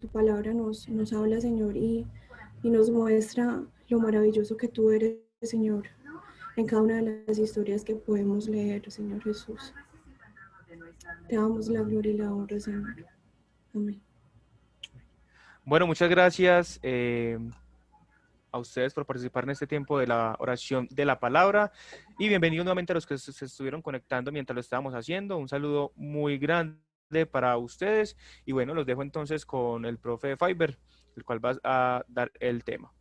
tu palabra nos habla, Señor, y nos muestra lo maravilloso que tú eres, Señor, en cada una de las historias que podemos leer, Señor Jesús. Te damos la gloria y la honra, Señor. Amén. Bueno, muchas gracias a ustedes por participar en este tiempo de la oración de la palabra y bienvenidos nuevamente a los que se estuvieron conectando mientras lo estábamos haciendo. Un saludo muy grande para ustedes y bueno, los dejo entonces con el profe Fiverr, el cual va a dar el tema.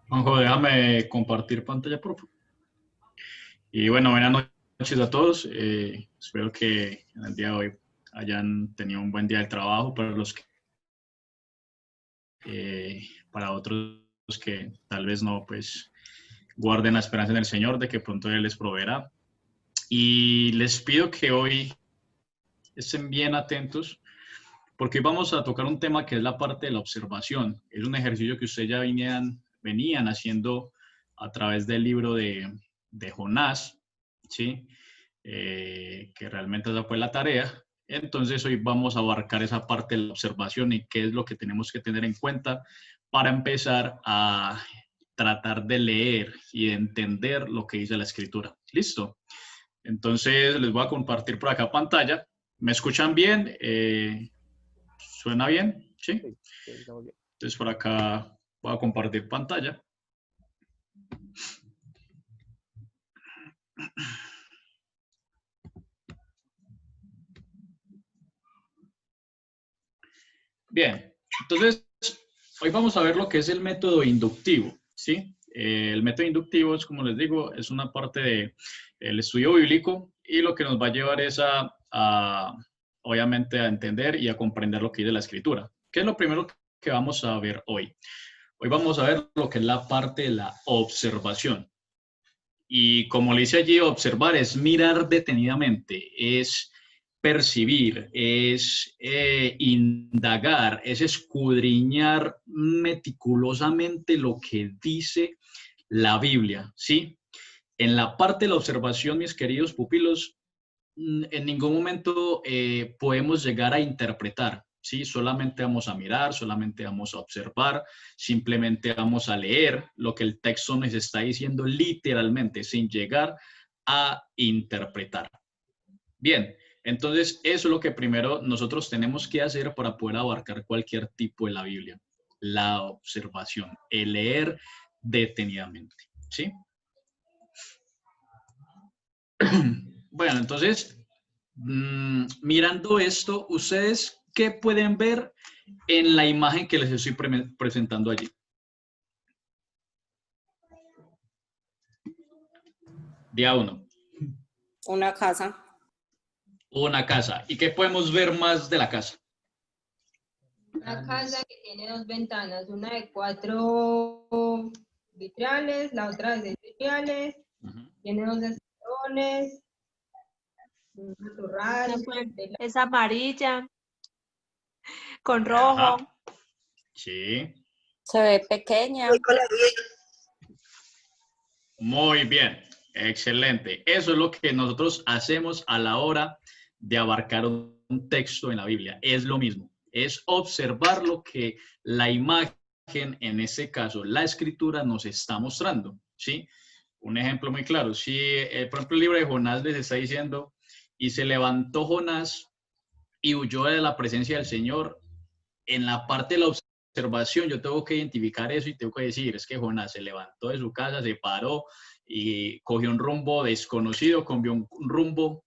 Juanjo, déjame compartir pantalla, por favor. Y bueno, buenas noches a todos. Espero que en el día de hoy hayan tenido un buen día de trabajo. Para otros que tal vez no, pues guarden la esperanza en el Señor de que pronto Él les proveerá. Y les pido que hoy estén bien atentos porque hoy vamos a tocar un tema que es la parte de la observación. Es un ejercicio que ustedes ya venían haciendo a través del libro de Jonás, ¿sí? Que realmente esa fue la tarea. Entonces hoy vamos a abarcar esa parte de la observación y qué es lo que tenemos que tener en cuenta para empezar a tratar de leer y de entender lo que dice la escritura. ¿Listo? Entonces les voy a compartir por acá pantalla. ¿Me escuchan bien? ¿Suena bien? ¿Sí? Sí, estamos bien. Entonces por acá voy a compartir pantalla. Bien, entonces hoy vamos a ver lo que es el método inductivo, ¿sí? El método inductivo es, como les digo, es una parte del estudio bíblico y lo que nos va a llevar es obviamente, a entender y a comprender lo que dice la escritura. ¿Qué es lo primero que vamos a ver hoy? Hoy vamos a ver lo que es la parte de la observación. Y como le dice allí, observar es mirar detenidamente, es percibir, es indagar, es escudriñar meticulosamente lo que dice la Biblia, ¿sí? En la parte de la observación, mis queridos pupilos, en ningún momento podemos llegar a interpretar, ¿sí? Solamente vamos a mirar, solamente vamos a observar, simplemente vamos a leer lo que el texto nos está diciendo literalmente, sin llegar a interpretar. Bien, entonces eso es lo que primero nosotros tenemos que hacer para poder abarcar cualquier tipo de la Biblia, la observación, el leer detenidamente, ¿sí? Bueno, entonces, mirando esto, ¿ustedes qué pueden ver en la imagen que les estoy presentando allí? Día 1. Una casa. Una casa. ¿Y qué podemos ver más de la casa? Una casa que tiene dos ventanas, una de 4 vitrales, la otra de 6 vitrales, tiene 2 escalones, un matorral, es amarilla, con rojo. Ajá. Sí. Se ve pequeña. Muy bien, excelente. Eso es lo que nosotros hacemos a la hora de abarcar un texto en la Biblia. Es lo mismo, es observar lo que la imagen, en este caso la escritura, nos está mostrando, ¿sí? Un ejemplo muy claro, si por ejemplo el libro de Jonás les está diciendo, y se levantó Jonás y huyó de la presencia del Señor, en la parte de la observación yo tengo que identificar eso y tengo que decir, es que Jonás se levantó de su casa, se paró y cogió un rumbo desconocido, cogió un rumbo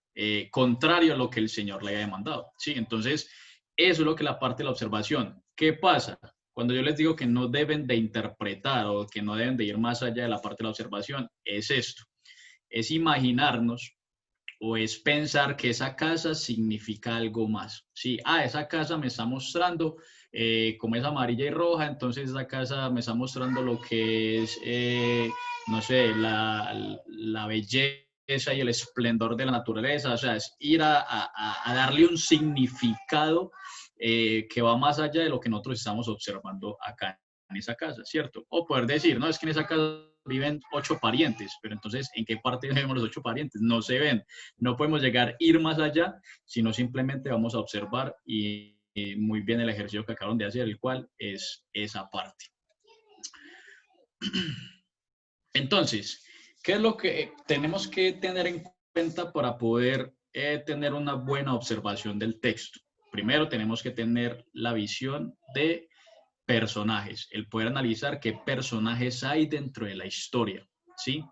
contrario a lo que el Señor le había demandado, ¿sí? Entonces, eso es lo que es la parte de la observación. ¿Qué pasa? Cuando yo les digo que no deben de interpretar o que no deben de ir más allá de la parte de la observación, es esto, es imaginarnos o es pensar que esa casa significa algo más. Sí, esa casa me está mostrando como es amarilla y roja, entonces esa casa me está mostrando lo que es, no sé, la belleza y el esplendor de la naturaleza, o sea, es ir a darle un significado que va más allá de lo que nosotros estamos observando acá en esa casa, ¿cierto? O poder decir, no, es que en esa casa viven 8 parientes, pero entonces, ¿en qué parte vemos los 8 parientes? No se ven. No podemos llegar, ir más allá, sino simplemente vamos a observar y muy bien el ejercicio que acabaron de hacer, el cual es esa parte. Entonces, ¿qué es lo que tenemos que tener en cuenta para poder tener una buena observación del texto? Primero tenemos que tener la visión de personajes, el poder analizar qué personajes hay dentro de la historia, ¿sí?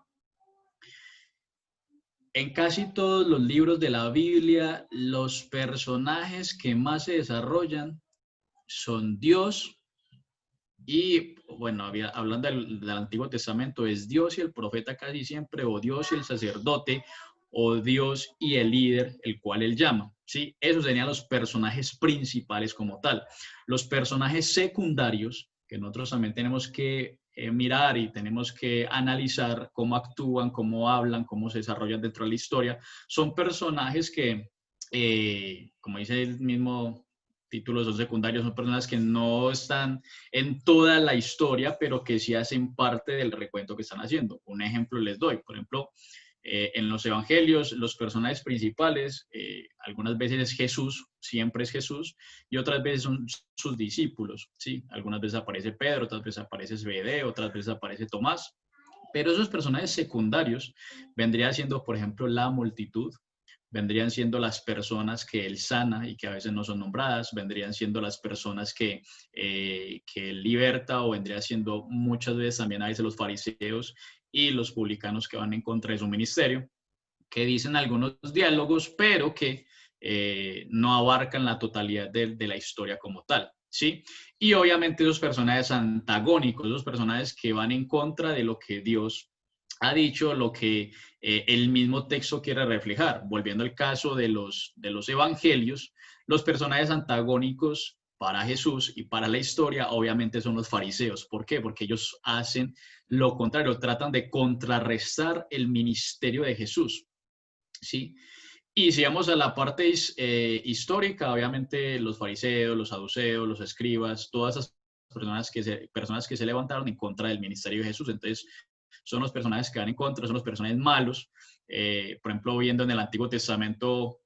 En casi todos los libros de la Biblia, los personajes que más se desarrollan son Dios y, bueno, hablando del Antiguo Testamento, es Dios y el profeta casi siempre, o Dios y el sacerdote, o Dios y el líder, el cual él llama, ¿sí? Esos serían los personajes principales como tal. Los personajes secundarios, que nosotros también tenemos que mirar y tenemos que analizar cómo actúan, cómo hablan, cómo se desarrollan dentro de la historia, son personajes que, como dice el mismo título, son secundarios, son personas que no están en toda la historia, pero que sí hacen parte del recuento que están haciendo. Un ejemplo les doy, por ejemplo, en los evangelios, los personajes principales, algunas veces es Jesús, siempre es Jesús, y otras veces son sus discípulos, ¿sí? Algunas veces aparece Pedro, otras veces aparece Zebedeo, otras veces aparece Tomás, pero esos personajes secundarios vendría siendo, por ejemplo, la multitud, vendrían siendo las personas que él sana y que a veces no son nombradas, vendrían siendo las personas que él liberta, o vendría siendo muchas veces también a veces los fariseos y los publicanos que van en contra de su ministerio, que dicen algunos diálogos, pero que no abarcan la totalidad de la historia como tal, ¿sí? Y obviamente esos personajes antagónicos, esos personajes que van en contra de lo que Dios ha dicho, lo que el mismo texto quiere reflejar. Volviendo al caso de los evangelios, los personajes antagónicos para Jesús y para la historia obviamente son los fariseos. ¿Por qué? Porque ellos hacen lo contrario, tratan de contrarrestar el ministerio de Jesús, ¿sí? Y si vamos a la parte histórica, obviamente los fariseos, los saduceos, los escribas, todas esas personas que se levantaron en contra del ministerio de Jesús, entonces son los personajes que van en contra, son los personajes malos. Por ejemplo, viendo en el Antiguo Testamento,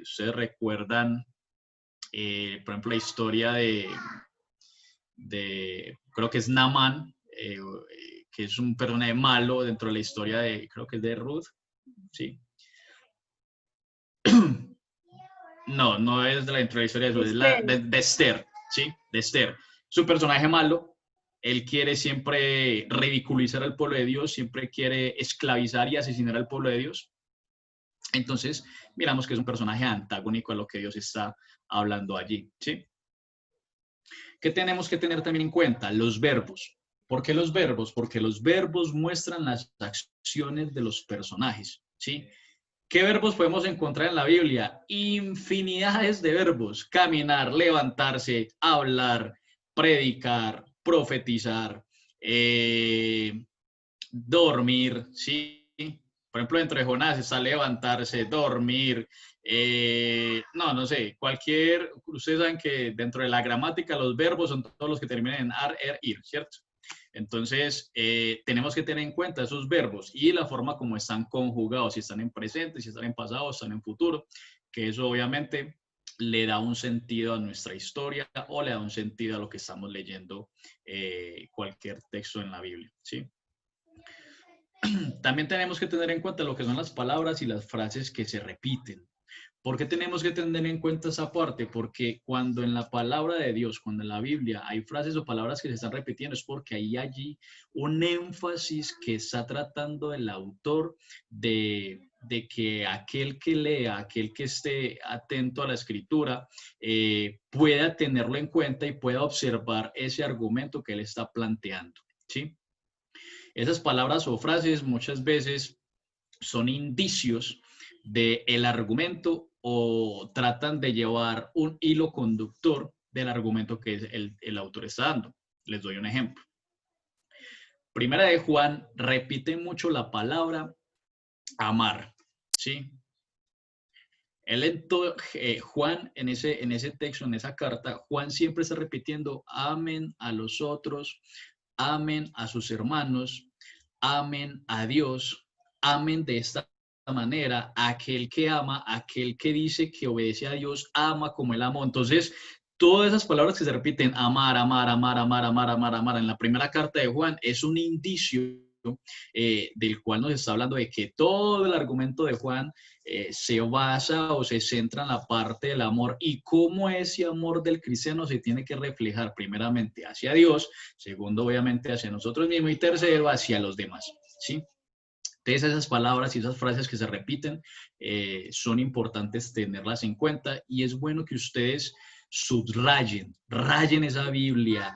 ustedes recuerdan, por ejemplo, la historia creo que es Naamán, que es un personaje malo dentro de la historia creo que es de Ruth, ¿sí? No es dentro de la historia de Ruth, es la de Esther, ¿sí? De Esther. Es un personaje malo. Él quiere siempre ridiculizar al pueblo de Dios, siempre quiere esclavizar y asesinar al pueblo de Dios. Entonces, miramos que es un personaje antagónico a lo que Dios está hablando allí, ¿sí? ¿Qué tenemos que tener también en cuenta? Los verbos. ¿Por qué los verbos? Porque los verbos muestran las acciones de los personajes, ¿sí? ¿Qué verbos podemos encontrar en la Biblia? Infinidades de verbos. Caminar, levantarse, hablar, predicar, profetizar, dormir, ¿sí? Por ejemplo, dentro de Jonás está levantarse, dormir, no sé, ustedes saben que dentro de la gramática los verbos son todos los que terminan en ar, ir, ¿cierto? Entonces, tenemos que tener en cuenta esos verbos y la forma como están conjugados, si están en presente, si están en pasado, si están en futuro, que eso obviamente le da un sentido a nuestra historia o le da un sentido a lo que estamos leyendo, cualquier texto en la Biblia, ¿sí? También tenemos que tener en cuenta lo que son las palabras y las frases que se repiten. ¿Por qué tenemos que tener en cuenta esa parte? Porque cuando en la palabra de Dios, cuando en la Biblia hay frases o palabras que se están repitiendo, es porque hay allí un énfasis que está tratando el autor de que aquel que lea, aquel que esté atento a la escritura, pueda tenerlo en cuenta y pueda observar ese argumento que él está planteando, ¿sí? Esas palabras o frases muchas veces son indicios del argumento o tratan de llevar un hilo conductor del argumento que el autor está dando. Les doy un ejemplo. Primera de Juan repite mucho la palabra amar, ¿sí? Juan en ese texto, en esa carta, Juan siempre está repitiendo: amen a los otros, amen a sus hermanos, amen a Dios, amen de esta manera. Aquel que ama, aquel que dice que obedece a Dios, ama como él amó. Entonces, todas esas palabras que se repiten, amar, amar, amar, amar, amar, amar, amar, en la primera carta de Juan, es un indicio del cual nos está hablando de que todo el argumento de Juan se basa o se centra en la parte del amor y cómo ese amor del cristiano se tiene que reflejar primeramente hacia Dios, segundo obviamente hacia nosotros mismos y tercero hacia los demás, ¿sí? Entonces esas palabras y esas frases que se repiten son importantes tenerlas en cuenta y es bueno que ustedes rayen esa Biblia,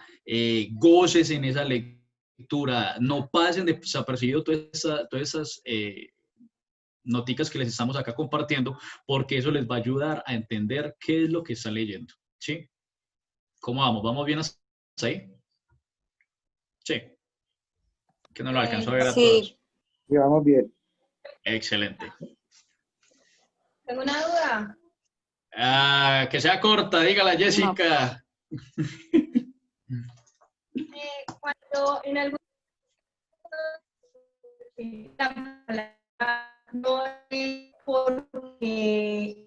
goces en esa lectura, no pasen desapercibido todas esas noticas que les estamos acá compartiendo, porque eso les va a ayudar a entender qué es lo que están leyendo, ¿sí? ¿Cómo vamos? ¿Vamos bien hasta ahí? Sí. Que no lo alcanzo a ver a todos. Sí, Sí, vamos bien. Excelente. Tengo una duda. Que sea corta, dígala, Jessica. Cuando en algún la palabra no es porque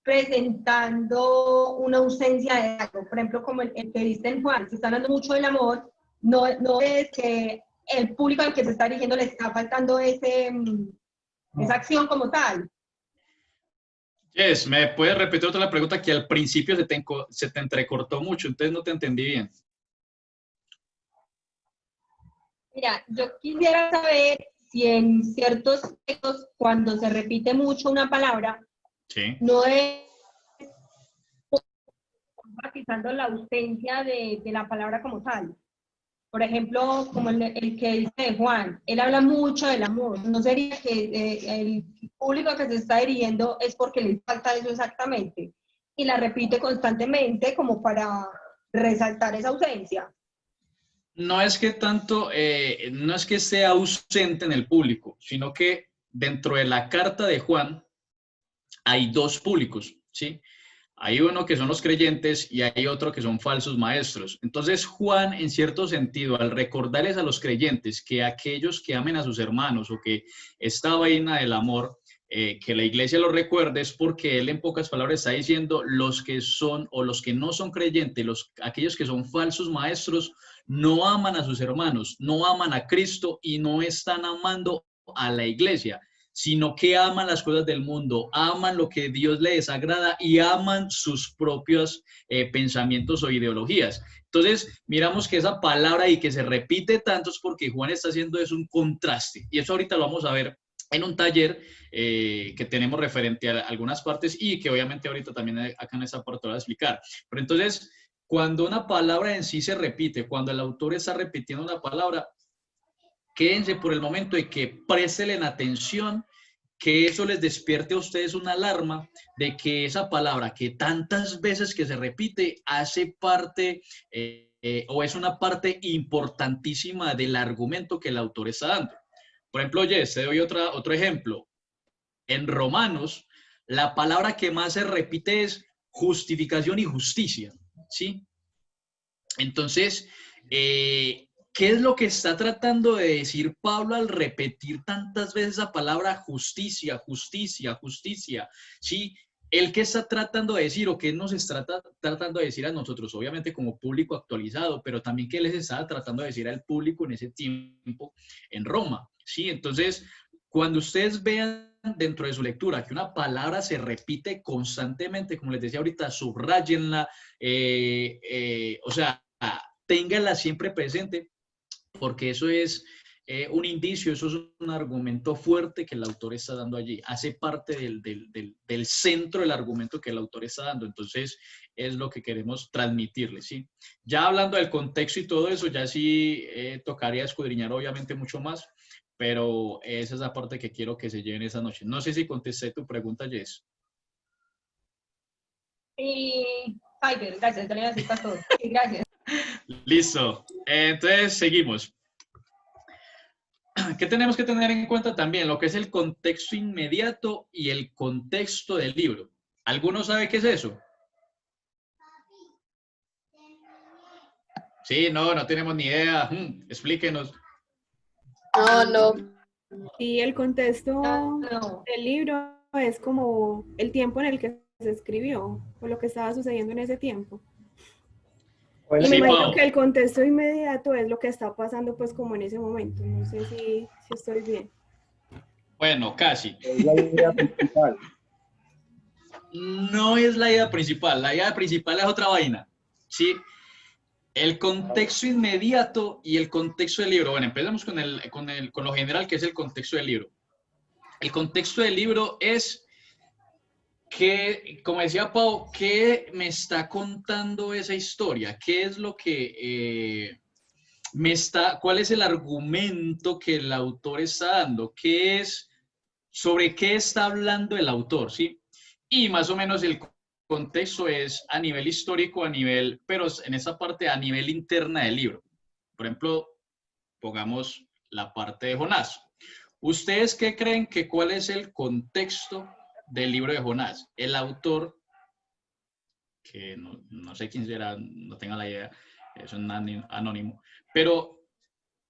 presentando una ausencia de algo, por ejemplo, como el que dice en Juan, se está hablando mucho del amor, no es que el público al que se está dirigiendo le está faltando esa acción como tal. Jess, ¿me puedes repetir otra pregunta que al principio se te entrecortó mucho, entonces no te entendí bien? Mira, yo quisiera saber si en ciertos textos, cuando se repite mucho una palabra, Sí. no es enfatizando la ausencia de la palabra como tal. Por ejemplo, como el que dice de Juan, él habla mucho del amor. ¿No sería que el público que se está dirigiendo es porque le falta eso exactamente? Y la repite constantemente como para resaltar esa ausencia. No es que tanto, no es que sea ausente en el público, sino que dentro de la carta de Juan hay dos públicos, ¿sí? Hay uno que son los creyentes y hay otro que son falsos maestros. Entonces Juan, en cierto sentido, al recordarles a los creyentes que aquellos que amen a sus hermanos o que esta vaina del amor, que la iglesia lo recuerde, es porque él en pocas palabras está diciendo los que son o los que no son creyentes, aquellos que son falsos maestros, no aman a sus hermanos, no aman a Cristo y no están amando a la iglesia, sino que aman las cosas del mundo, aman lo que Dios les desagrada y aman sus propios pensamientos o ideologías. Entonces, miramos que esa palabra y que se repite tanto es porque Juan está haciendo es un contraste. Y eso ahorita lo vamos a ver en un taller que tenemos referente a algunas partes y que obviamente ahorita también acá en esta parte lo voy a explicar. Pero entonces, cuando una palabra en sí se repite, cuando el autor está repitiendo una palabra, quédense por el momento de que presten atención, que eso les despierte a ustedes una alarma de que esa palabra que tantas veces que se repite hace parte o es una parte importantísima del argumento que el autor está dando. Por ejemplo, Jess, te doy otro ejemplo. En Romanos, la palabra que más se repite es justificación y justicia, ¿sí? Entonces, ¿qué es lo que está tratando de decir Pablo al repetir tantas veces la palabra justicia, justicia, justicia? ¿Sí? ¿El qué está tratando de decir o qué nos está tratando de decir a nosotros? Obviamente como público actualizado, pero también qué les estaba tratando de decir al público en ese tiempo en Roma. ¿Sí? Entonces, cuando ustedes vean dentro de su lectura que una palabra se repite constantemente, como les decía ahorita, subrayenla, o sea, ténganla siempre presente, porque eso es un indicio, eso es un argumento fuerte que el autor está dando allí, hace parte del centro del argumento que el autor está dando, entonces es lo que queremos transmitirles, ¿sí? Ya hablando del contexto y todo eso, ya sí tocaría escudriñar obviamente mucho más, pero esa es la parte que quiero que se lleven esa noche. No sé si contesté tu pregunta, Jess. Y, gracias, te le voy a decir para todo. Sí, gracias. Listo. Entonces, seguimos. ¿Qué tenemos que tener en cuenta también? Lo que es el contexto inmediato y el contexto del libro. ¿Alguno sabe qué es eso? Sí, no tenemos ni idea. Explíquenos. no. Y el contexto No. del libro es como el tiempo en el que se escribió o lo que estaba sucediendo en ese tiempo. Pues Y me Sí, imagino Pau. que el contexto inmediato es lo que está pasando pues como en ese momento. No sé si estoy bien. Bueno, casi. es la idea principal. No es la idea principal. La idea principal es otra vaina. ¿Sí? El contexto inmediato y el contexto del libro. Bueno, empecemos con lo general, que es el contexto del libro. El contexto del libro es que, como decía Pau, ¿qué me está contando esa historia? ¿Qué es lo que cuál es el argumento que el autor está dando? ¿Sobre qué está hablando el autor? ¿Sí? Y más o menos el contexto es a nivel histórico, pero en esa parte a nivel interna del libro. Por ejemplo, pongamos la parte de Jonás. ¿Ustedes qué creen cuál es el contexto del libro de Jonás? El autor, que no sé quién será, no tengo la idea, es un anónimo, pero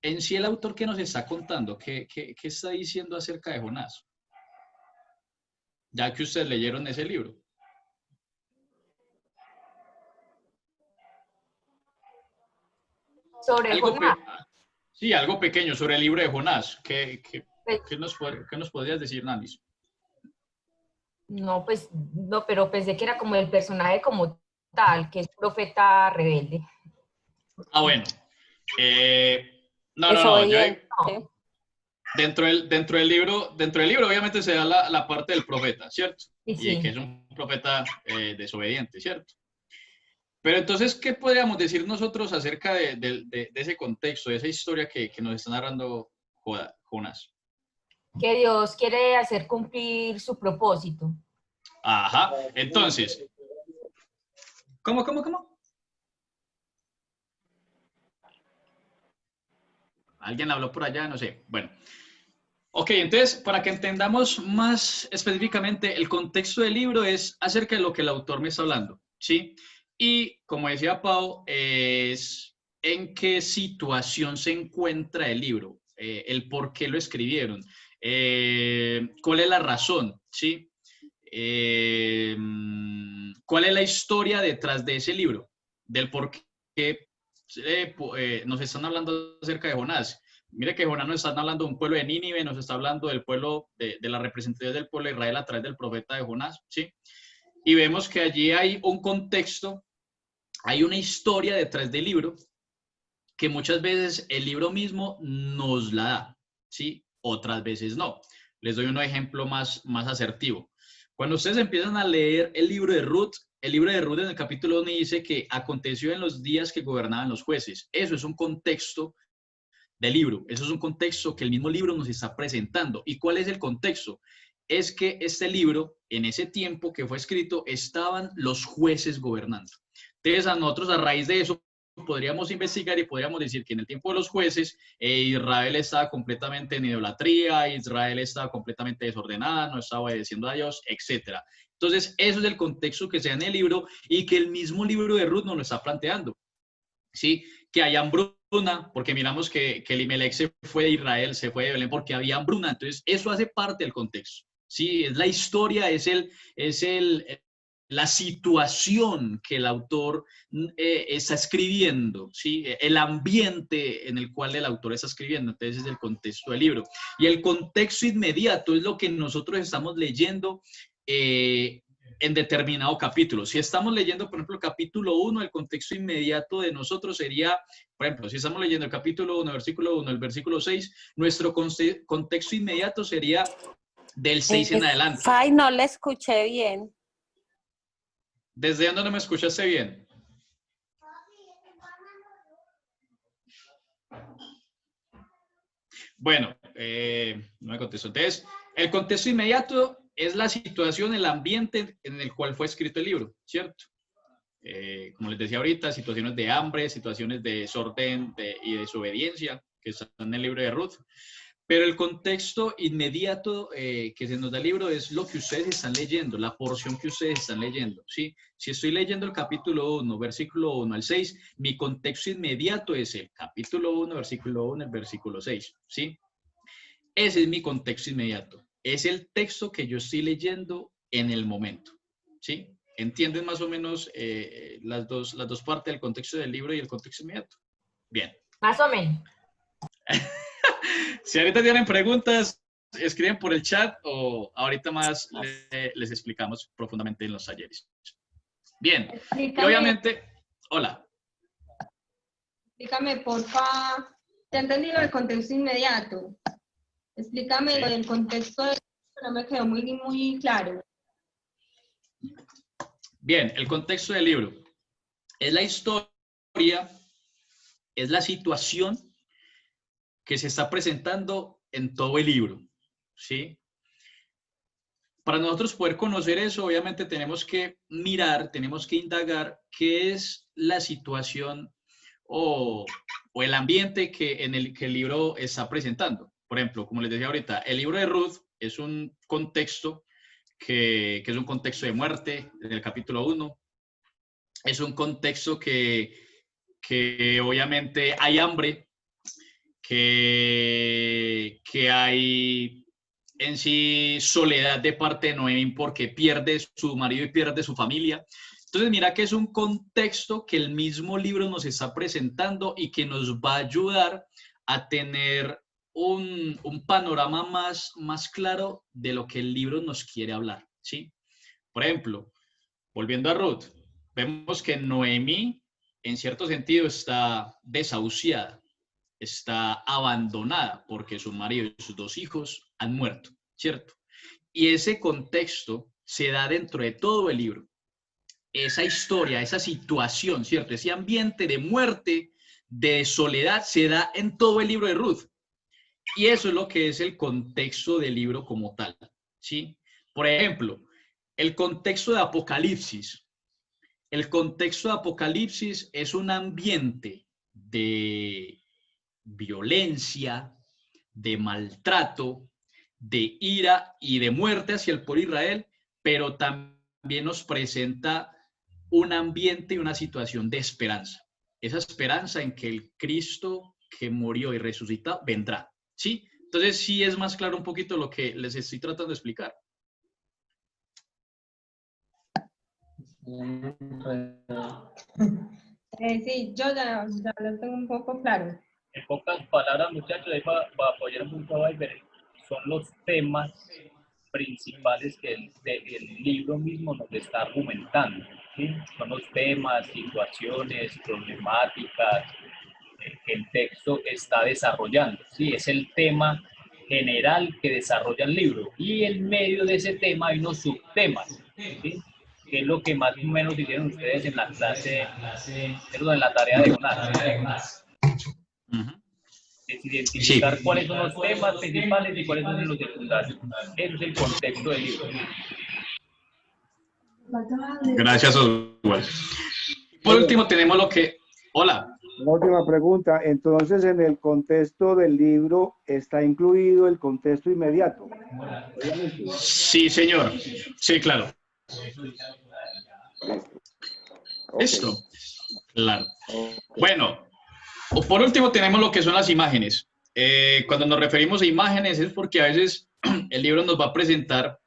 en sí el autor que nos está contando, ¿qué está diciendo acerca de Jonás? Ya que ustedes leyeron ese libro. Sobre Algo, Jonás. sí, algo pequeño sobre el libro de Jonás. ¿Qué Pues, nos podrías decir, Nanis? No, pues, no, pero pensé que era como el personaje como tal, que es profeta rebelde. Ah, bueno. No. Desobediente. Dentro del libro obviamente se da la parte del profeta, ¿cierto? Sí, Y sí. que es un profeta desobediente, ¿cierto? Pero entonces, ¿qué podríamos decir nosotros acerca de ese contexto, de esa historia que nos está narrando Jonás? Que Dios quiere hacer cumplir su propósito. Ajá. Entonces, ¿cómo? ¿Alguien habló por allá? No sé. Bueno. Ok, entonces, para que entendamos más específicamente, el contexto del libro es acerca de lo que el autor me está hablando, ¿sí? Y, como decía Pau, es en qué situación se encuentra el libro, el por qué lo escribieron, cuál es la razón, ¿sí? ¿Cuál es la historia detrás de ese libro? Del por qué nos están hablando acerca de Jonás. Mire que Jonás nos está hablando de un pueblo de Nínive, nos está hablando del pueblo, de la representación del pueblo de Israel a través del profeta de Jonás, ¿sí? Y vemos que allí hay un contexto, hay una historia detrás del libro, que muchas veces el libro mismo nos la da, ¿sí? Otras veces no. Les doy un ejemplo más asertivo. Cuando ustedes empiezan a leer el libro de Ruth en el capítulo 1 dice que aconteció en los días que gobernaban los jueces. Eso es un contexto del libro. Eso es un contexto que el mismo libro nos está presentando. ¿Y cuál es el contexto? Es que este libro, en ese tiempo que fue escrito, estaban los jueces gobernando. Entonces, a nosotros, a raíz de eso, podríamos investigar y podríamos decir que en el tiempo de los jueces, Israel estaba completamente en idolatría, Israel estaba completamente desordenada, no estaba obedeciendo a Dios, etc. Entonces, eso es el contexto que se da en el libro y que el mismo libro de Ruth nos lo está planteando. ¿Sí? Que hay hambruna, porque miramos que Elimelech se fue de Israel, se fue de Belén porque había hambruna. Entonces, eso hace parte del contexto. ¿Sí? Es la historia, la situación que el autor está escribiendo, ¿sí? El ambiente en el cual el autor está escribiendo. Entonces, es el contexto del libro. Y el contexto inmediato es lo que nosotros estamos leyendo en determinado capítulo. Si estamos leyendo, por ejemplo, el capítulo 1, el contexto inmediato de nosotros sería, por ejemplo, si estamos leyendo el capítulo 1, versículo 1, el versículo 6, nuestro contexto inmediato sería del 6 en adelante. Fay, no le escuché bien. ¿Desde dónde no me escuchaste bien? Bueno, no me contestó. Entonces, el contexto inmediato es la situación, el ambiente en el cual fue escrito el libro, ¿cierto? Como les decía ahorita, situaciones de hambre, situaciones de desorden y desobediencia, que están en el libro de Ruth. Pero el contexto inmediato que se nos da el libro es lo que ustedes están leyendo, la porción que ustedes están leyendo, ¿sí? Si estoy leyendo el capítulo 1, versículo 1 al 6, mi contexto inmediato es el capítulo 1, versículo 1, el versículo 6, ¿sí? Ese es mi contexto inmediato. Es el texto que yo estoy leyendo en el momento, ¿sí? ¿Entienden más o menos las dos partes del contexto del libro y el contexto inmediato? Bien. Más o menos. Si ahorita tienen preguntas, escriben por el chat o ahorita más les explicamos profundamente en los talleres. Bien. Y obviamente, hola. Explícame, porfa. Te he entendido el contexto inmediato. Explícame el contexto, no me quedó muy claro. Bien, el contexto del libro. Es la historia, es la situación que se está presentando en todo el libro, ¿sí? Para nosotros poder conocer eso, obviamente tenemos que mirar, tenemos que indagar qué es la situación o el ambiente en el que el libro está presentando. Por ejemplo, como les decía ahorita, el libro de Ruth es un contexto que es un contexto de muerte, en el capítulo 1. Es un contexto que obviamente hay hambre, que hay en sí soledad de parte de Noemí porque pierde su marido y pierde su familia. Entonces mira que es un contexto que el mismo libro nos está presentando y que nos va a ayudar a tener un panorama más claro de lo que el libro nos quiere hablar, ¿sí? Por ejemplo, volviendo a Ruth, vemos que Noemí en cierto sentido está desahuciada, está abandonada porque su marido y sus 2 hijos han muerto, ¿cierto? Y ese contexto se da dentro de todo el libro. Esa historia, esa situación, ¿cierto? Ese ambiente de muerte, de soledad, se da en todo el libro de Ruth. Y eso es lo que es el contexto del libro como tal, ¿sí? Por ejemplo, el contexto de Apocalipsis. El contexto de Apocalipsis es un ambiente de violencia, de maltrato, de ira y de muerte hacia el pueblo de Israel, pero también nos presenta un ambiente y una situación de esperanza. Esa esperanza en que el Cristo que murió y resucitó vendrá, ¿sí? Entonces sí es más claro un poquito lo que les estoy tratando de explicar. Sí, yo ya lo tengo un poco claro. En pocas palabras, muchachos, ahí para apoyar un poco a Valverde, son los temas principales que el libro mismo nos está argumentando, ¿sí? Son los temas, situaciones, problemáticas que el texto está desarrollando, ¿sí? Es el tema general que desarrolla el libro y en medio de ese tema hay unos subtemas, ¿sí? Que es lo que más o menos hicieron ustedes en la clase, en la tarea de Jonás. Es identificar cuáles son los temas principales y cuáles son los secundarios. Ese es el contexto del libro. Gracias, Oswald. Por último, tenemos lo que... Hola. Una última pregunta. Entonces, en el contexto del libro está incluido el contexto inmediato. Sí, señor. Sí, claro. Listo. Claro. Bueno, por último tenemos lo que son las imágenes. Cuando nos referimos a imágenes es porque a veces el libro nos va a presentar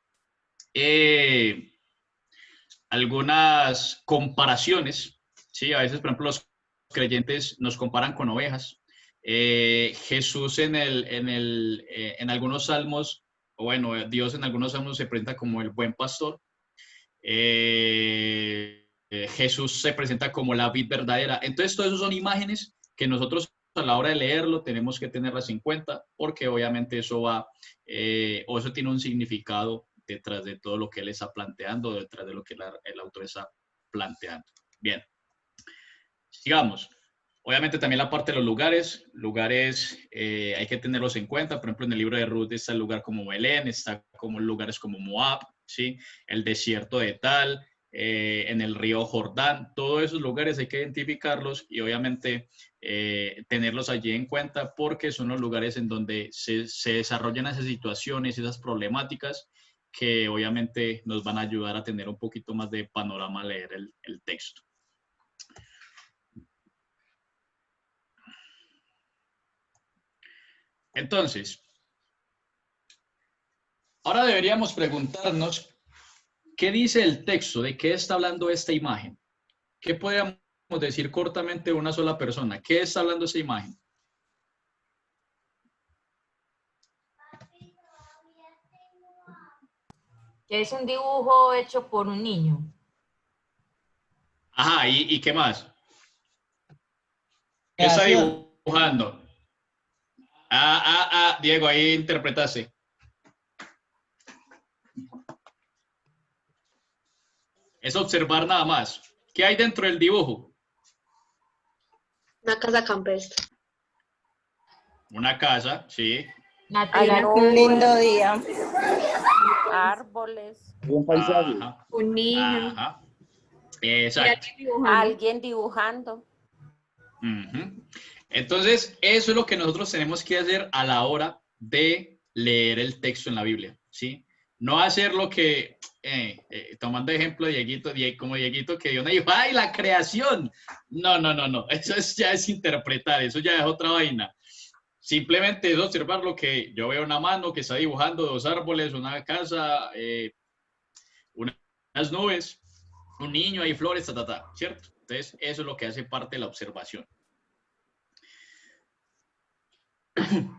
algunas comparaciones, ¿sí? A veces, por ejemplo, los creyentes nos comparan con ovejas. Jesús en algunos salmos, o bueno, Dios en algunos salmos se presenta como el buen pastor. Jesús se presenta como la vid verdadera. Entonces, todo eso son imágenes que nosotros a la hora de leerlo tenemos que tenerlas en cuenta porque obviamente eso va, o eso tiene un significado detrás de todo lo que él está planteando, detrás de lo que el autor está planteando. Bien, sigamos. Obviamente también la parte de los lugares hay que tenerlos en cuenta. Por ejemplo, en el libro de Ruth está el lugar como Belén, está como lugares como Moab, ¿sí? El desierto de Tal, en el río Jordán. Todos esos lugares hay que identificarlos y obviamente tenerlos allí en cuenta porque son los lugares en donde se desarrollan esas situaciones, esas problemáticas que obviamente nos van a ayudar a tener un poquito más de panorama al leer el texto. Entonces, ahora deberíamos preguntarnos ¿qué dice el texto? ¿De qué está hablando esta imagen? ¿Qué podríamos decir cortamente de una sola persona? ¿Qué está hablando esa imagen? Que es un dibujo hecho por un niño. Ajá, ¿y qué más? ¿Qué está dibujando? Diego, ahí interpretaste. Es observar nada más. ¿Qué hay dentro del dibujo? Una casa campestre. Una casa, sí. Natural. Un lindo día. Árboles. Un paisaje. Ajá. Un niño. Ajá. Y Exacto. alguien dibujando. Alguien dibujando. Ujú. Entonces, eso es lo que nosotros tenemos que hacer a la hora de leer el texto en la Biblia, ¿sí? No hacer lo que, tomando ejemplo de Dieguito, como Dieguito que dio una dijo, ¡ay, la creación! No, eso ya es interpretar, eso ya es otra vaina. Simplemente es observar lo que yo veo una mano que está dibujando dos árboles, una casa, unas nubes, un niño, hay flores, ¿cierto? Entonces, eso es lo que hace parte de la observación.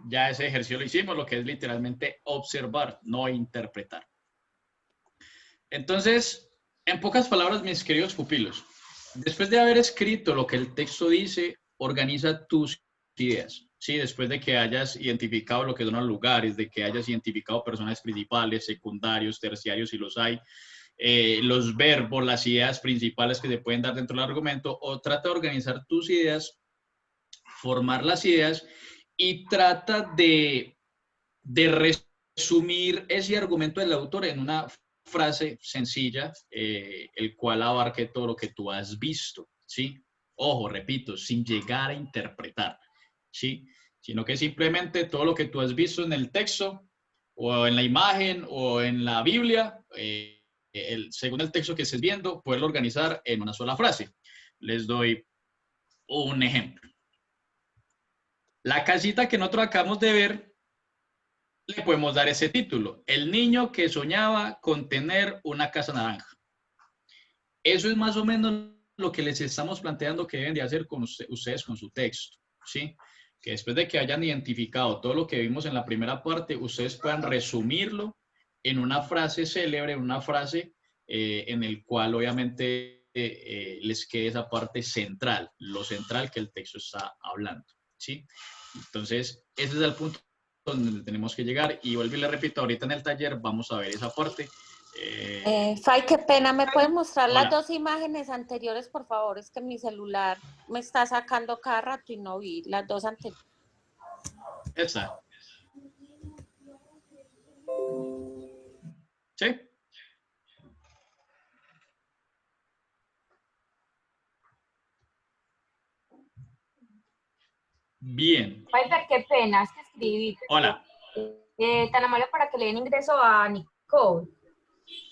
Ya ese ejercicio lo hicimos, lo que es literalmente observar, no interpretar. Entonces, en pocas palabras, mis queridos pupilos, después de haber escrito lo que el texto dice, organiza tus ideas. Sí, después de que hayas identificado lo que son los lugares, de que hayas identificado personajes principales, secundarios, terciarios, si los hay, los verbos, las ideas principales que se pueden dar dentro del argumento, o trata de organizar tus ideas, formar las ideas y trata de resumir ese argumento del autor en una frase sencilla, el cual abarque todo lo que tú has visto, ¿sí? Ojo, repito, sin llegar a interpretar, ¿sí? Sino que simplemente todo lo que tú has visto en el texto, o en la imagen, o en la Biblia, según el texto que estés viendo, poderlo organizar en una sola frase. Les doy un ejemplo. La casita que nosotros acabamos de ver, le podemos dar ese título. El niño que soñaba con tener una casa naranja. Eso es más o menos lo que les estamos planteando que deben de hacer con ustedes con su texto, ¿sí? Que después de que hayan identificado todo lo que vimos en la primera parte, ustedes puedan resumirlo en una frase célebre, una frase en el cual obviamente les quede esa parte central, lo central que el texto está hablando, ¿sí? Entonces, ese es el punto donde tenemos que llegar y vuelvo y le repito, ahorita en el taller vamos a ver esa parte. Fay, qué pena, ¿me puedes mostrar Hola. las dos imágenes anteriores, por favor? Es que mi celular me está sacando cada rato y no vi las dos anteriores. Esta. ¿Sí? Bien. Piper, qué pena, es que escribí. Hola. Tan amable para que le den ingreso a Nicole.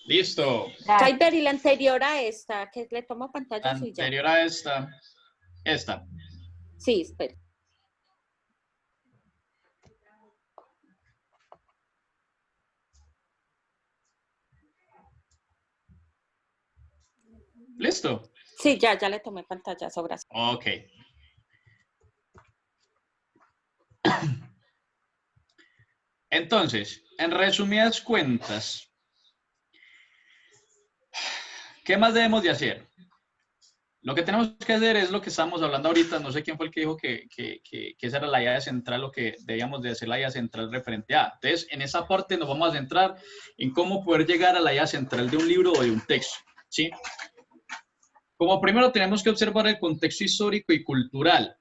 Listo. Piper, y la anterior a esta, que le tomo pantalla y ya. Anterior a esta. Esta. Sí, espera. ¿Listo? Sí, ya le tomé pantallazo, gracias. Ok. Entonces, en resumidas cuentas, ¿qué más debemos de hacer? Lo que tenemos que hacer es lo que estamos hablando ahorita, no sé quién fue el que dijo que esa era la idea central, lo que debíamos de hacer la idea central referente a. Entonces, en esa parte nos vamos a centrar en cómo poder llegar a la idea central de un libro o de un texto, ¿sí? Como primero tenemos que observar el contexto histórico y cultural.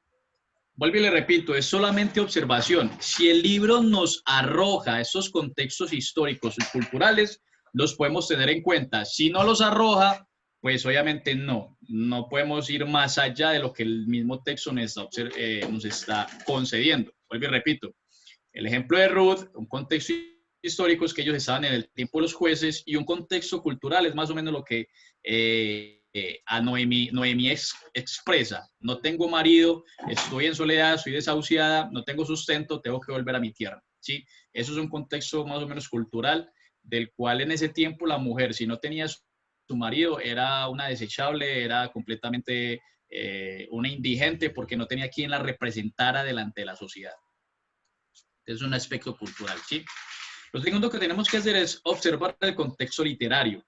Vuelvo y le repito, es solamente observación. Si el libro nos arroja esos contextos históricos y culturales, los podemos tener en cuenta. Si no los arroja, pues obviamente no podemos ir más allá de lo que el mismo texto nos está concediendo. Vuelvo y repito, el ejemplo de Ruth, un contexto histórico es que ellos estaban en el tiempo de los jueces y un contexto cultural es más o menos lo que a Noemí expresa. No tengo marido, estoy en soledad, estoy desahuciada, no tengo sustento, tengo que volver a mi tierra, ¿sí? Eso es un contexto más o menos cultural del cual en ese tiempo la mujer, si no tenía su marido, era una desechable, era completamente una indigente porque no tenía quien la representara delante de la sociedad. Es un aspecto cultural, ¿sí? Lo segundo que tenemos que hacer es observar el contexto literario.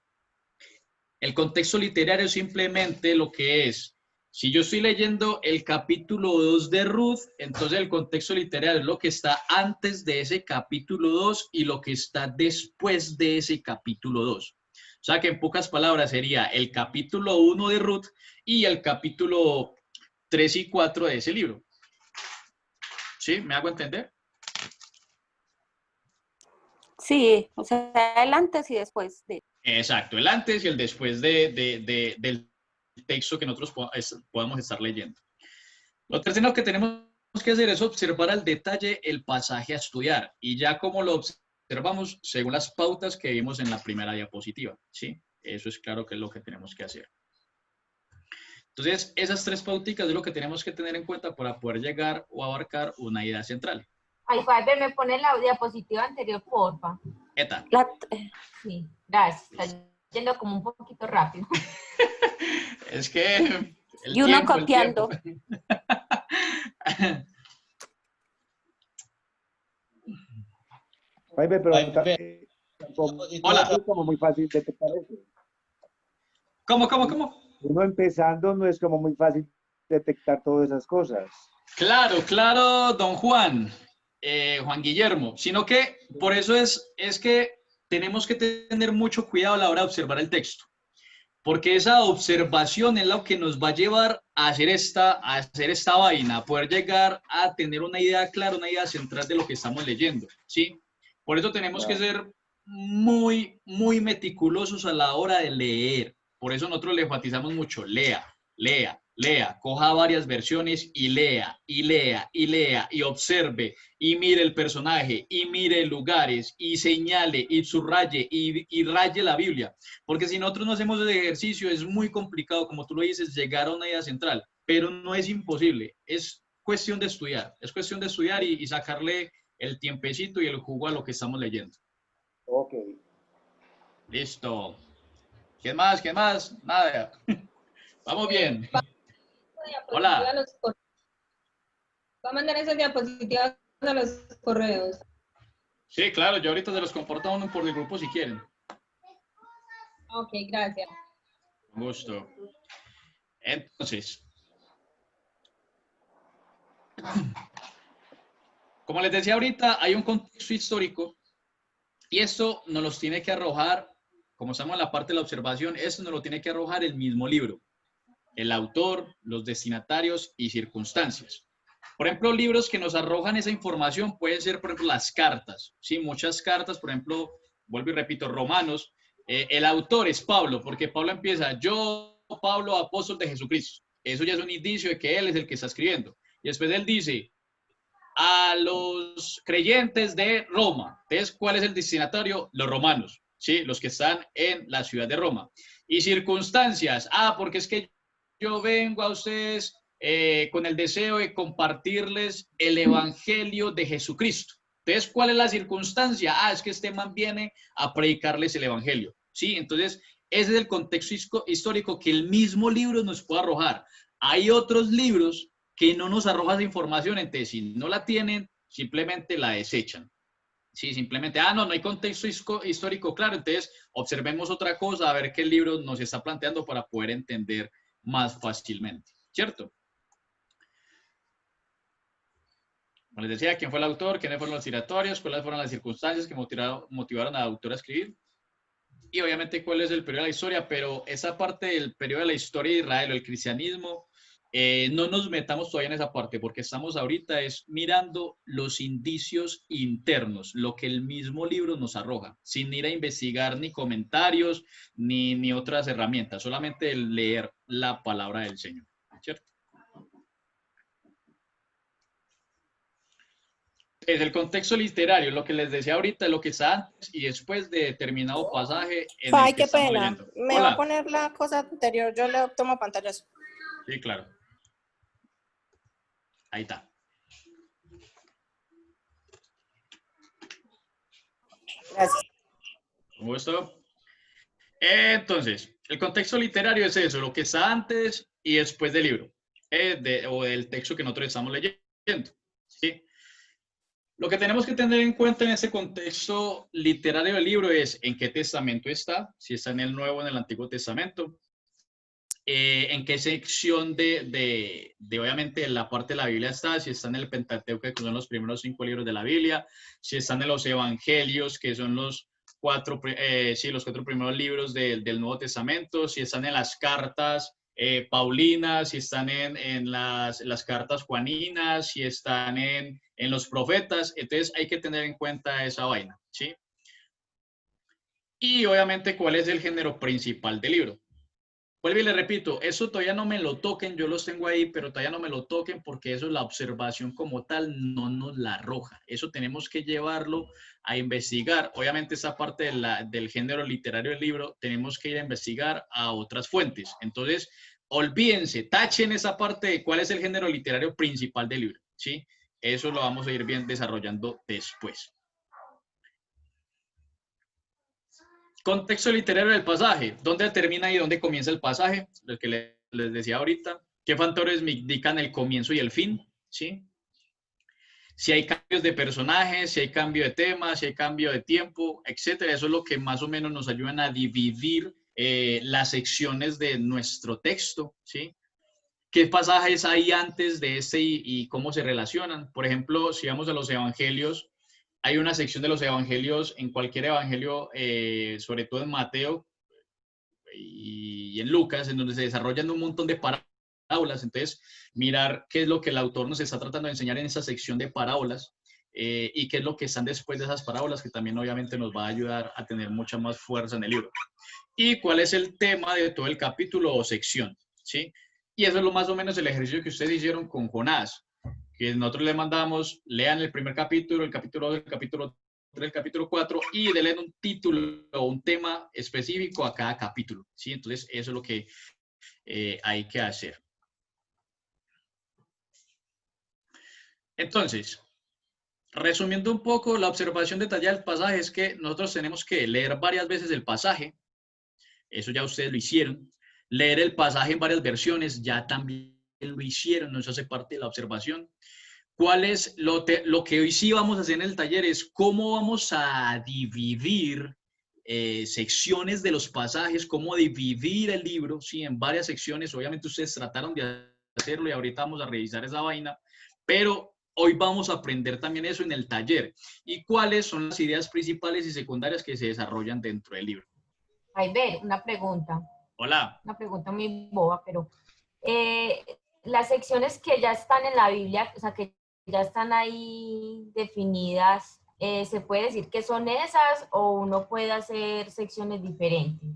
El contexto literario es simplemente lo que es. Si yo estoy leyendo el capítulo 2 de Ruth, entonces el contexto literario es lo que está antes de ese capítulo 2 y lo que está después de ese capítulo 2. O sea que en pocas palabras sería el capítulo 1 de Ruth y el capítulo 3 y 4 de ese libro. ¿Sí? ¿Me hago entender? Sí, o sea, el antes y después de. Exacto, el antes y el después del texto que nosotros podamos estar leyendo. Lo tercero que tenemos que hacer es observar al detalle el pasaje a estudiar y ya como lo observamos según las pautas que vimos en la primera diapositiva, ¿sí? Eso es claro que es lo que tenemos que hacer. Entonces, esas tres pauticas es lo que tenemos que tener en cuenta para poder llegar o abarcar una idea central. Ay, Faber, ¿me pone la diapositiva anterior, porfa? Eta. Sí, gracias. Está yendo como un poquito rápido. Es que... Y uno copiando. Jaime, pero Hola. es como muy fácil detectar eso. ¿Cómo? Uno empezando no es como muy fácil detectar todas esas cosas. Claro, don Juan, Juan Guillermo, sino que por eso es que tenemos que tener mucho cuidado a la hora de observar el texto, porque esa observación es lo que nos va a llevar a hacer esta vaina, a poder llegar a tener una idea clara, una idea central de lo que estamos leyendo, ¿sí? Por eso tenemos que ser muy, muy meticulosos a la hora de leer. Por eso nosotros le enfatizamos mucho, lea, coja varias versiones y lea, y observe, y mire el personaje, y mire lugares, y señale, y subraye, y raye la Biblia. Porque si nosotros no hacemos ese ejercicio, es muy complicado, como tú lo dices, llegar a una idea central, pero no es imposible, es cuestión de estudiar, y sacarle el tiempecito y el jugo a lo que estamos leyendo. Ok. Listo. ¿Qué más? Nada. Vamos bien. Hola. Va a mandar esas diapositivas a los correos. Sí, claro, yo ahorita se los comparto uno por el grupo si quieren. Ok, gracias. Con gusto. Entonces, como les decía ahorita, hay un contexto histórico y esto nos los tiene que arrojar, como estamos en la parte de la observación, esto nos lo tiene que arrojar el mismo libro, el autor, los destinatarios y circunstancias. Por ejemplo, libros que nos arrojan esa información pueden ser, por ejemplo, las cartas. Sí, muchas cartas, por ejemplo, vuelvo y repito, Romanos. El autor es Pablo, porque Pablo empieza, yo, Pablo, apóstol de Jesucristo. Eso ya es un indicio de que él es el que está escribiendo. Y después él dice, a los creyentes de Roma. Entonces, ¿cuál es el destinatario? Los romanos, ¿sí? Los que están en la ciudad de Roma. Y circunstancias, porque es que yo vengo a ustedes con el deseo de compartirles el evangelio de Jesucristo. Entonces, ¿cuál es la circunstancia? Es que este man viene a predicarles el evangelio, ¿sí? Entonces, ese es el contexto histórico que el mismo libro nos puede arrojar. Hay otros libros que no nos arroja esa información, entonces si no la tienen, simplemente la desechan. Sí, simplemente, no hay contexto histórico claro, entonces observemos otra cosa, a ver qué el libro nos está planteando para poder entender más fácilmente, ¿cierto? Como les decía, ¿quién fue el autor? ¿Quiénes fueron los citatorios? ¿Cuáles fueron las circunstancias que motivaron al autor a escribir? Y obviamente cuál es el periodo de la historia, pero esa parte del periodo de la historia de Israel o el cristianismo, no nos metamos todavía en esa parte, porque estamos ahorita es mirando los indicios internos, lo que el mismo libro nos arroja, sin ir a investigar ni comentarios, ni otras herramientas, solamente el leer la palabra del Señor, ¿cierto? Es el contexto literario, lo que les decía ahorita, lo que está antes y después de determinado pasaje en el que qué estamos pena. leyendo. Me va a poner la cosa anterior, yo le tomo pantallazo. Sí, claro. Ahí está. Gracias. Un gusto. Entonces, el contexto literario es eso, lo que está antes y después del libro, o del texto que nosotros estamos leyendo. ¿Sí? Lo que tenemos que tener en cuenta en ese contexto literario del libro es en qué testamento está, si está en el Nuevo o en el Antiguo Testamento, en qué sección de obviamente la parte de la Biblia está, si está en el Pentateuco, que son los primeros 5 libros de la Biblia, si están en los Evangelios, que son los 4 primeros libros del Nuevo Testamento, si están en las cartas paulinas, si están en las cartas juaninas, si están en los profetas. Entonces hay que tener en cuenta esa vaina, ¿sí? Y obviamente cuál es el género principal del libro. Vuelvo y le repito, eso todavía no me lo toquen, yo los tengo ahí, pero todavía no me lo toquen porque eso, la observación como tal, no nos la arroja. Eso tenemos que llevarlo a investigar. Obviamente esa parte del género literario del libro, tenemos que ir a investigar a otras fuentes. Entonces, olvídense, tachen esa parte de cuál es el género literario principal del libro, ¿sí? Eso lo vamos a ir bien desarrollando después. Contexto literario del pasaje. ¿Dónde termina y dónde comienza el pasaje? Lo que les decía ahorita. ¿Qué factores me indican el comienzo y el fin? ¿Sí? Si hay cambios de personajes, si hay cambio de temas, si hay cambio de tiempo, etcétera. Eso es lo que más o menos nos ayudan a dividir las secciones de nuestro texto, ¿sí? ¿Qué pasajes hay antes de este y cómo se relacionan? Por ejemplo, si vamos a los evangelios, hay una sección de los evangelios, en cualquier evangelio, sobre todo en Mateo y en Lucas, en donde se desarrollan un montón de parábolas. Entonces, mirar qué es lo que el autor nos está tratando de enseñar en esa sección de parábolas y qué es lo que están después de esas parábolas, que también obviamente nos va a ayudar a tener mucha más fuerza en el libro. Y cuál es el tema de todo el capítulo o sección, ¿sí? Y eso es lo más o menos el ejercicio que ustedes hicieron con Jonás, que nosotros le mandamos, lean el primer capítulo, el capítulo 2, el capítulo 3, el capítulo 4 y denle un título o un tema específico a cada capítulo, ¿sí? Entonces, eso es lo que hay que hacer. Entonces, resumiendo un poco, la observación detallada del pasaje es que nosotros tenemos que leer varias veces el pasaje, eso ya ustedes lo hicieron, leer el pasaje en varias versiones, ya también lo hicieron, eso hace parte de la observación. ¿Cuál es lo que hoy sí vamos a hacer en el taller? Es cómo vamos a dividir secciones de los pasajes, cómo dividir el libro, ¿sí? En varias secciones. Obviamente ustedes trataron de hacerlo y ahorita vamos a revisar esa vaina, pero hoy vamos a aprender también eso en el taller. ¿Y cuáles son las ideas principales y secundarias que se desarrollan dentro del libro? Ayber, una pregunta. Hola. Una pregunta muy boba, pero las secciones que ya están en la Biblia, o sea, que ya están ahí definidas, ¿se puede decir que son esas o uno puede hacer secciones diferentes?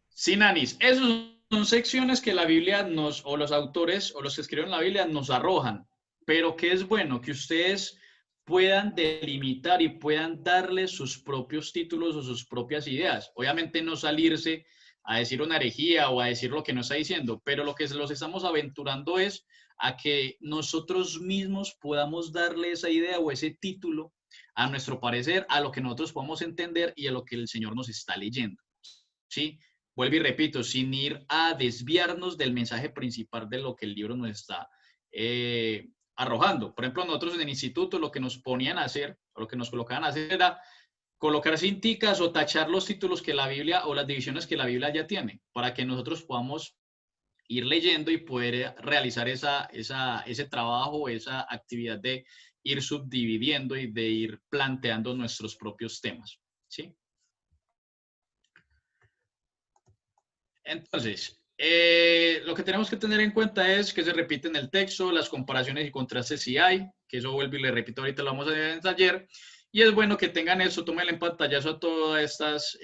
Sí, Nanis, esas son secciones que la Biblia o los autores, o los que escriben la Biblia nos arrojan, pero que es bueno que ustedes puedan delimitar y puedan darle sus propios títulos o sus propias ideas. Obviamente no salirse a decir una herejía o a decir lo que no está diciendo, pero lo que los estamos aventurando es a que nosotros mismos podamos darle esa idea o ese título a nuestro parecer, a lo que nosotros podamos entender y a lo que el Señor nos está leyendo, ¿sí? Vuelvo y repito, sin ir a desviarnos del mensaje principal de lo que el libro nos está arrojando. Por ejemplo, nosotros en el instituto lo que nos ponían a hacer, o lo que nos colocaban a hacer era colocar cinticas o tachar los títulos que la Biblia o las divisiones que la Biblia ya tiene, para que nosotros podamos ir leyendo y poder realizar ese trabajo, esa actividad de ir subdividiendo y de ir planteando nuestros propios temas, ¿sí? Entonces, lo que tenemos que tener en cuenta es que se repite en el texto, las comparaciones y contrastes si hay, que eso vuelvo y le repito, ahorita lo vamos a ver en el taller, y es bueno que tengan eso, tomen en pantallazo a todos estos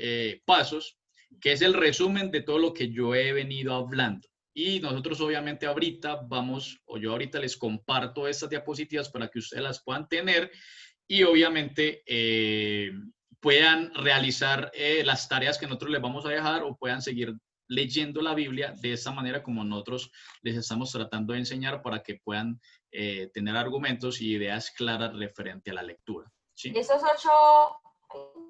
pasos, que es el resumen de todo lo que yo he venido hablando. Y nosotros obviamente ahorita yo ahorita les comparto estas diapositivas para que ustedes las puedan tener y obviamente puedan realizar las tareas que nosotros les vamos a dejar o puedan seguir leyendo la Biblia de esta manera como nosotros les estamos tratando de enseñar para que puedan tener argumentos y ideas claras referente a la lectura, ¿sí? Esos 8,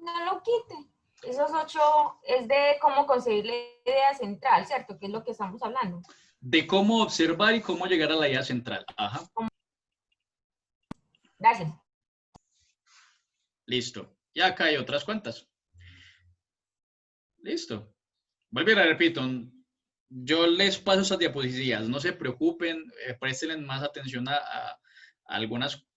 no lo quite. Esos 8 es de cómo conseguir la idea central, ¿cierto? Que es lo que estamos hablando. De cómo observar y cómo llegar a la idea central. Ajá. Gracias. Listo. Y acá hay otras cuantas. Listo. Vuelvo y repito. Yo les paso esas diapositivas. No se preocupen. Presten más atención a algunos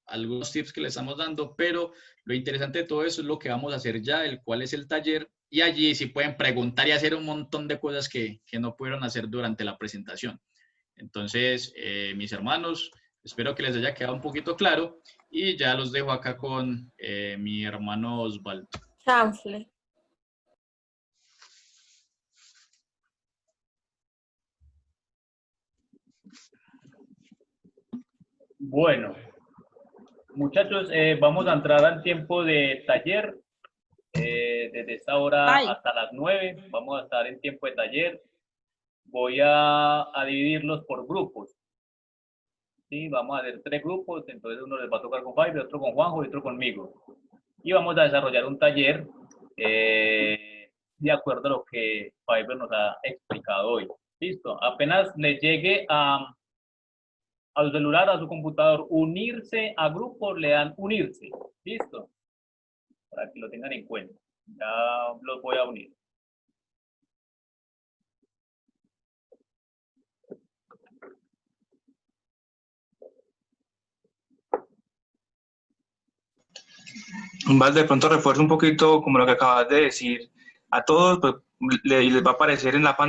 tips que les estamos dando. Pero lo interesante de todo eso es lo que vamos a hacer ya, el cual es el taller. Y allí sí pueden preguntar y hacer un montón de cosas que no pudieron hacer durante la presentación. Entonces, mis hermanos, espero que les haya quedado un poquito claro y ya los dejo acá con mi hermano Osvaldo. Chanfle. Bueno, muchachos, vamos a entrar al tiempo de taller. Desde esta hora hasta las 9 vamos a estar en tiempo de taller. Voy a dividirlos por grupos. ¿Sí? Vamos a hacer 3 grupos, entonces uno les va a tocar con Fiverr, otro con Juanjo y otro conmigo. Y vamos a desarrollar un taller de acuerdo a lo que Fiverr nos ha explicado hoy. Listo, apenas les llegue a su celular, a su computador, unirse a grupos, le dan unirse. Listo, para que lo tengan en cuenta. Ya los voy a unir. Valde, de pronto refuerza un poquito como lo que acabas de decir a todos, pues les va a aparecer en la pantalla